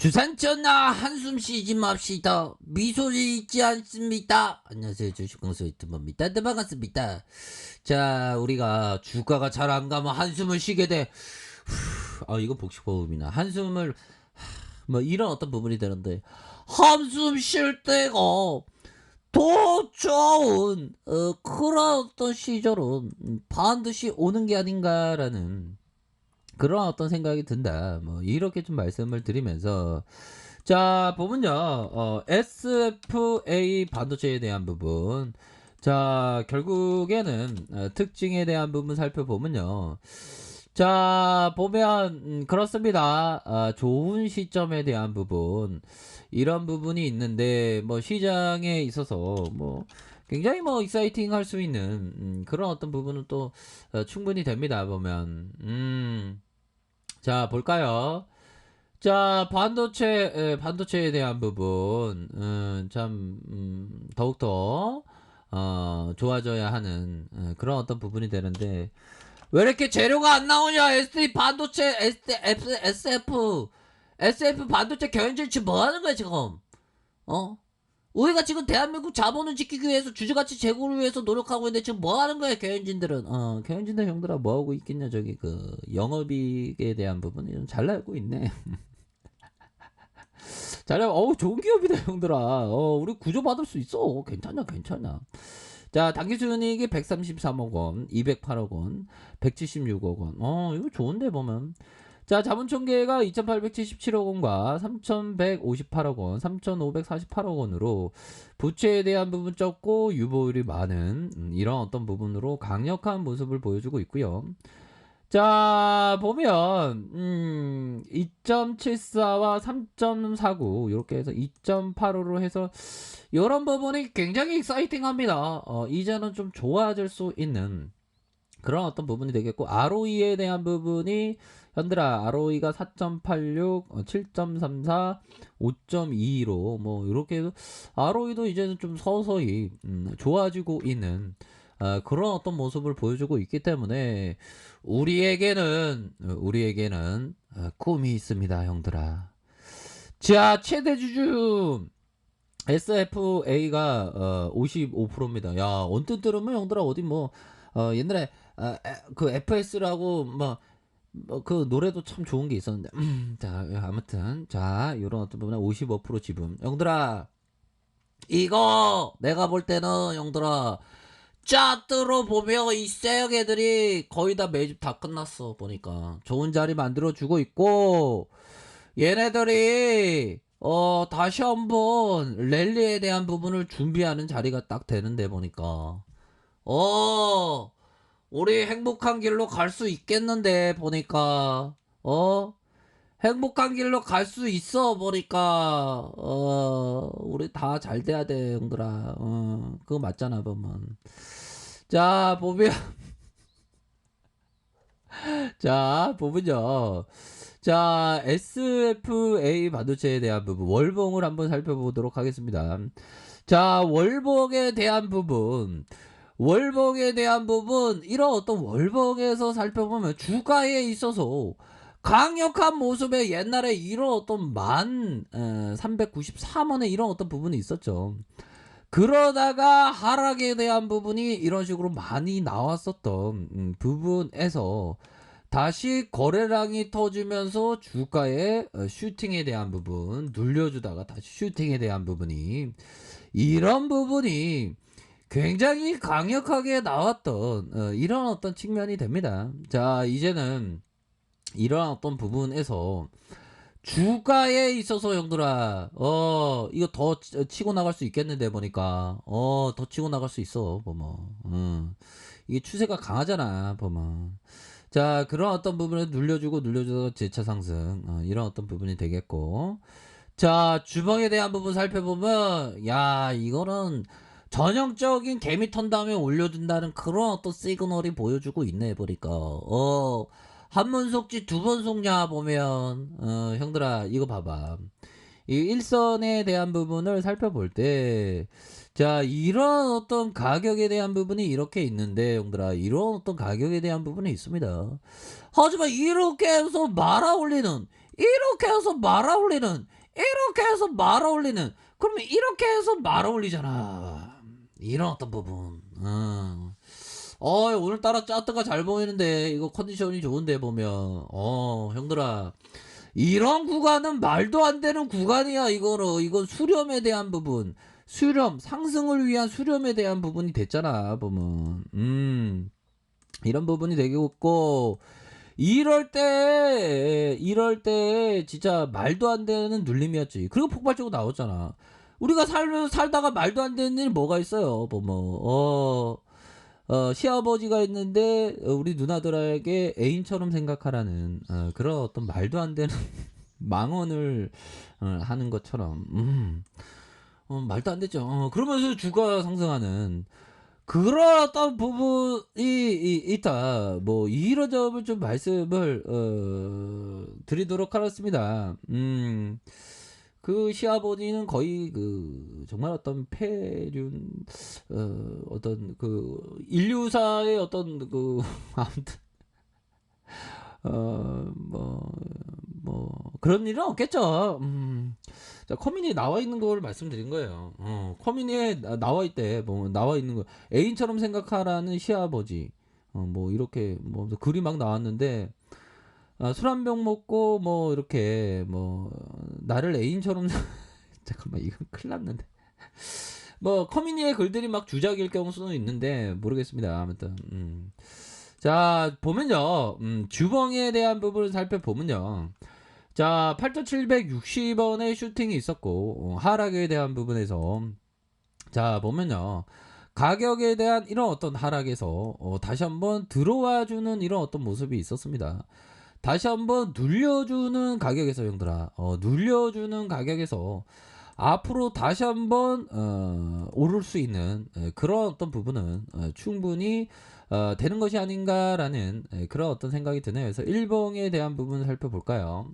주산전나 한숨 쉬지 맙시다. 미소리 있지 않습니다. 안녕하세요. 주식공수 유튜버입니다. 네, 반갑습니다. 자, 우리가 주가가 잘 안 가면 한숨을 쉬게 돼. 이거 복식호흡이나 한숨을 뭐 이런 어떤 부분이 되는데, 한숨 쉴 때가 더 좋은 그런 어떤 시절은 반드시 오는 게 아닌가라는 그런 어떤 생각이 든다. 뭐 이렇게 좀 말씀을 드리면서, 자 보면요, SFA 반도체에 대한 부분, 자 결국에는 특징에 대한 부분 살펴보면요, 자 보면 그렇습니다. 좋은 시점에 대한 부분, 이런 부분이 있는데, 뭐 시장에 있어서 뭐 굉장히 뭐 익사이팅 할 수 있는 그런 어떤 부분은 또 충분히 됩니다. 보면 자 볼까요? 자 반도체에 대한 부분, 참 더욱더 좋아져야 하는 그런 어떤 부분이 되는데, 왜 이렇게 재료가 안 나오냐? SD 반도체, SF 반도체 경영진 지금 뭐 하는 거야 지금? 어? 우리가 지금 대한민국 자본을 지키기 위해서, 주주가치 제고를 위해서 노력하고 있는데 지금 뭐 하는 거야, 경영진들은? 경영진들 형들아 뭐 하고 있겠냐? 저기 그 영업이익에 대한 부분이 좀 잘 나오고 있네. 잘 나, 좋은 기업이다 형들아. 우리 구조 받을 수 있어. 괜찮냐, 괜찮냐. 자, 당기순이익이 133억 원, 208억 원, 176억 원. 이거 좋은데 보면. 자, 자본총계가 2,877억 원과 3,158억 원, 3,548억 원으로 부채에 대한 부분 적고 유보율이 많은 이런 어떤 부분으로 강력한 모습을 보여주고 있고요. 자, 보면 2.74와 3.49 이렇게 해서 2.85로 해서 이런 부분이 굉장히 익사이팅합니다. 이제는 좀 좋아질 수 있는 그런 어떤 부분이 되겠고, ROE에 대한 부분이 현들아 ROE가 4.86, 7.34, 5.22로 뭐 이렇게 해서 ROE도 이제는 좀 서서히 좋아지고 있는 그런 어떤 모습을 보여주고 있기 때문에, 우리에게는 꿈이 있습니다, 형들아. 자, 최대 주주 SFA가 55%입니다. 야, 언뜻 들으면 형들아 어디 뭐 옛날에 그 FS라고 그 노래도 참 좋은 게 있었는데, 자 아무튼 자 이런 어떤 부분에 55% 지분, 형들아 이거 내가 볼 때는 형들아 짜트로 보면 이 세력 애들이 거의 다 매집 다 끝났어. 보니까 좋은 자리 만들어 주고 있고, 얘네들이 다시 한번 랠리에 대한 부분을 준비하는 자리가 딱 되는데 보니까 어 우리 행복한 길로 갈 수 있겠는데 보니까 행복한 길로 갈 수 있어 보니까 우리 다 잘 돼야 돼 형들아. 그거 맞잖아 보면. 자 보면 자 보면요, 자 SFA 반도체에 대한 부분 월봉을 한번 살펴보도록 하겠습니다. 자 월봉에 대한 부분, 이런 어떤 월봉에서 살펴보면 주가에 있어서 강력한 모습의, 옛날에 이런 어떤 393원에 이런 어떤 부분이 있었죠. 그러다가 하락에 대한 부분이 이런 식으로 많이 나왔었던 부분에서 다시 거래량이 터지면서 주가의 슈팅에 대한 부분 눌려주다가 다시 슈팅에 대한 부분이, 이런 부분이 굉장히 강력하게 나왔던 이런 어떤 측면이 됩니다. 자 이제는 이런 어떤 부분에서 주가에 있어서 형들아 이거 더 치고 나갈 수 있겠는데 보니까 더 치고 나갈 수 있어 보면. 이게 추세가 강하잖아 보면. 자 그런 어떤 부분에 눌려주고 재차 상승, 이런 어떤 부분이 되겠고, 자 주봉에 대한 부분 살펴보면, 야 이거는 전형적인 개미 턴 다음에 올려준다는 그런 어떤 시그널이 보여주고 있네 보니까. 한 번 속지 두 번 속냐 보면, 형들아 이거 봐봐. 이 일선에 대한 부분을 살펴볼 때, 자 이런 어떤 가격에 대한 부분이 이렇게 있는데 형들아, 이런 어떤 가격에 대한 부분이 있습니다. 하지만 이렇게 해서 말아 올리는 이렇게 해서 말아 올리는, 이렇게 해서 말아 올리는, 그러면 이렇게 해서 말아 올리잖아. 이런 어떤 부분. 오늘따라 짜트가 잘 보이는데 이거 컨디션이 좋은데 보면 형들아, 이런 구간은 말도 안 되는 구간이야. 이건 수렴에 대한 부분, 수렴 상승을 위한 수렴에 대한 부분이 됐잖아 보면. 이런 부분이 되겠고, 이럴 때 진짜 말도 안 되는 눌림이었지. 그리고 폭발적으로 나왔잖아. 우리가 살다가 말도 안 되는 일 뭐가 있어요. 시아버지가 있는데 우리 누나들에게 애인처럼 생각하라는 그런 어떤 말도 안 되는 망언을 하는 것처럼 말도 안 되죠. 그러면서 주가 상승하는 그런 어떤 부분이 있다. 뭐 이런 점을 좀 말씀을 드리도록 하겠습니다. 그 시아버지는 거의 그 정말 어떤 폐륜, 어떤 그 인류사의 어떤 그 아무튼 그런 일은 없겠죠. 자, 커뮤니에 나와 있는 걸 말씀드린 거예요. 커뮤니에 나와 있대. 뭐 나와 있는 거. 애인처럼 생각하라는 시아버지. 뭐 이렇게 뭐 글이 막 나왔는데, 술 한 병 먹고 뭐 이렇게 뭐 나를 애인처럼 잠깐만, 이건 큰일 났는데. 뭐 커뮤니에 글들이 막 주작일 경우도 있는데 모르겠습니다. 아무튼 자, 보면요. 주봉에 대한 부분을 살펴보면요. 자, 8,760원의 슈팅이 있었고, 하락에 대한 부분에서, 자, 보면요. 가격에 대한 이런 어떤 하락에서, 다시 한번 들어와주는 이런 어떤 모습이 있었습니다. 다시 한번 눌려주는 가격에서, 형들아, 눌려주는 가격에서, 앞으로 다시 한번 오를 수 있는 그런 어떤 부분은 충분히 되는 것이 아닌가라는 그런 어떤 생각이 드네요. 그래서 일봉에 대한 부분을 살펴볼까요?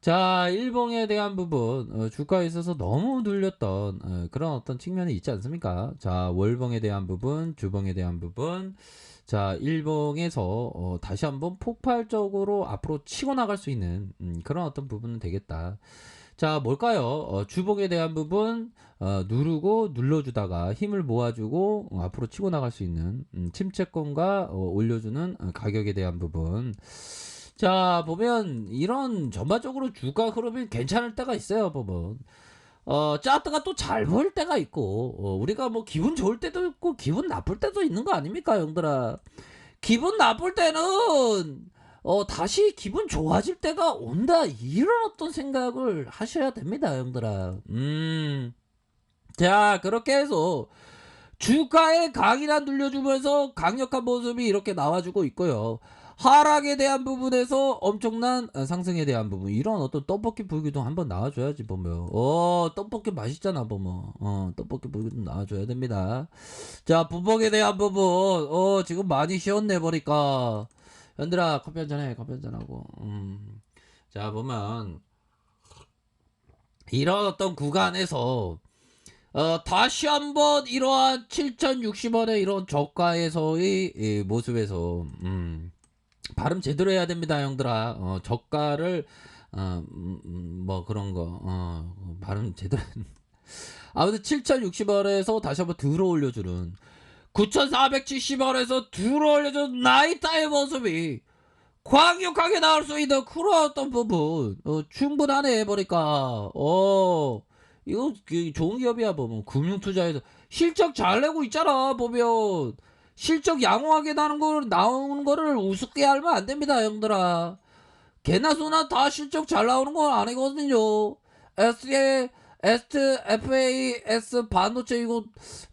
자, 일봉에 대한 부분, 주가에 있어서 너무 눌렸던 그런 어떤 측면이 있지 않습니까? 자, 월봉에 대한 부분, 주봉에 대한 부분, 자, 일봉에서 다시 한번 폭발적으로 앞으로 치고 나갈 수 있는 그런 어떤 부분은 되겠다. 자, 뭘까요? 주봉에 대한 부분 누르고 눌러주다가 힘을 모아주고 앞으로 치고 나갈 수 있는 침체권과 올려주는 가격에 대한 부분. 자, 보면 이런 전반적으로 주가 흐름이 괜찮을 때가 있어요. 보면 짜트가 또 잘 보일 때가 있고, 우리가 뭐 기분 좋을 때도 있고 기분 나쁠 때도 있는 거 아닙니까, 형들아? 기분 나쁠 때는 다시 기분 좋아질 때가 온다, 이런 어떤 생각을 하셔야 됩니다, 형들아. 자, 그렇게 해서 주가의 강이나 눌려주면서 강력한 모습이 이렇게 나와주고 있고요. 하락에 대한 부분에서 엄청난 상승에 대한 부분, 이런 어떤 떡볶이 불기둥 한번 나와줘야지 보면. 떡볶이 맛있잖아 보면. 떡볶이 불기둥 나와줘야 됩니다. 자, 부복에 대한 부분, 지금 많이 쉬었네 보니까. 현들아, 커피 한잔 해. 커피 한잔 하고. 자, 보면 이런 어떤 구간에서 다시 한번 이러한 7,060원의 이런 저가에서의 모습에서 발음 제대로 해야 됩니다, 형들아. 저가를 뭐 그런 거 발음 제대로. 아무튼 7,060원에서 다시 한번 들어 올려주는, 9,470원에서 들어 올려주는 나이타의 모습이 강력하게 나올 수 있는 그런 어떤 부분 충분하네 보니까. 이거 좋은 기업이야 보면. 금융투자에서 실적 잘 내고 있잖아 보면. 실적 양호하게 나오는 거를 우습게 알면 안 됩니다, 형들아. 개나 소나 다 실적 잘 나오는 건 아니거든요. FAS 반도체, 이거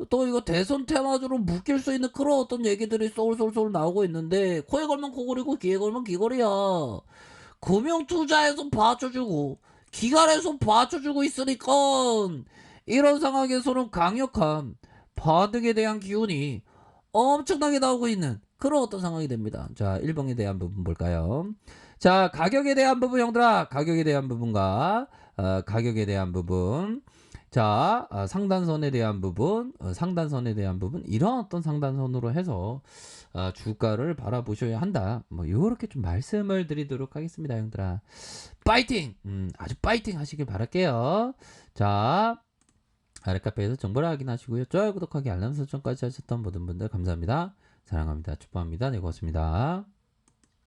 또 이거 대선 테마주로 묶일 수 있는 그런 어떤 얘기들이 쏠쏠쏠 나오고 있는데, 코에 걸면 코골이고 귀에 걸면 귀걸이야. 금융투자에서 받쳐주고 기관에서 받쳐주고 있으니까 이런 상황에서는 강력한 바둑에 대한 기운이 엄청나게 나오고 있는 그런 어떤 상황이 됩니다. 자, 1번에 대한 부분 볼까요? 자, 가격에 대한 부분, 형들아. 가격에 대한 부분과 가격에 대한 부분. 자, 상단선에 대한 부분, 상단선에 대한 부분, 이런 어떤 상단선으로 해서 주가를 바라보셔야 한다. 뭐 요렇게 좀 말씀을 드리도록 하겠습니다, 형들아. 파이팅! 아주 파이팅 하시길 바랄게요. 자, 아래 카페에서 정보를 확인하시고요. 좋아요, 구독하기, 알람 설정까지 하셨던 모든 분들 감사합니다. 사랑합니다. 축복합니다. 네, 고맙습니다.